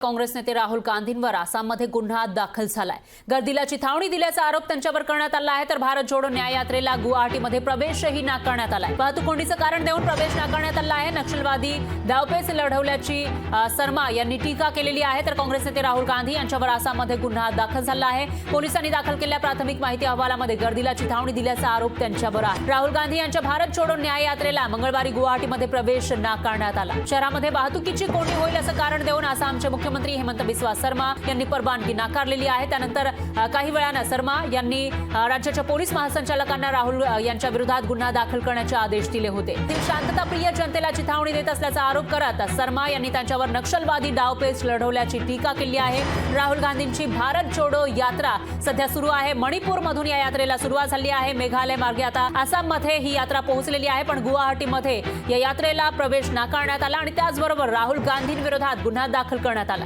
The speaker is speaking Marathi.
काँग्रेस नेते राहुल गांधींवर आसाममध्ये गुन्हा दाखल झालाय। गर्दीला चिथावणी दिल्याचा आरोप त्यांच्यावर करण्यात आला आहे। तर भारत जोडो न्याय यात्रेला गुवाहाटीमध्ये प्रवेशही नाकारण्यात आलाय। वाहतूक कोंडीचं कारण देऊन प्रवेश नाकारण्यात आला आहे। नक्षलवादी डावपेच लढवल्याची शर्मा यांनी टीका केलेली आहे। तर काँग्रेस नेते राहुल गांधी यांच्यावर आसाममध्ये गुन्हा दाखल झाला आहे। पोलिसांनी दाखल केलेल्या प्राथमिक माहिती अहवालामध्ये गर्दीला चिथावणी दिल्याचा आरोप त्यांच्यावर आहे। राहुल गांधी यांच्या भारत जोडो न्याय यात्रेला मंगळवारी गुवाहाटीमध्ये प्रवेश नाकारण्यात आला। शहरामध्ये वाहतुकीची कोंडी होईल असं कारण देऊन आसामचे मुख्यमंत्री हेमंत बिस्वा शर्मा यांनी परवानगी नाकारलेली आहे। त्यानंतर काही वेळानं शर्मा यांनी राज्याच्या पोलीस महासंचालकांना राहुल यांच्या विरोधात गुन्हा दाखल करण्याचे आदेश दिले होते। शांतताप्रिय जनतेला चिथावणी देत असल्याचा आरोप करत शर्मा यांनी त्यांच्यावर नक्षलवादी डावपेच लढवल्याची टीका केली आहे। राहुल गांधींची भारत जोडो यात्रा सध्या सुरू आहे। मणिपूरमधून या यात्रेला सुरुवात झाली आहे। मेघालय मार्गे आता आसाममध्ये ही यात्रा पोहोचलेली आहे। पण गुवाहाटीमध्ये या यात्रेला प्रवेश नाकारण्यात आला आणि त्याचबरोबर राहुल गांधींविरोधात गुन्हा दाखल करण्यात आला।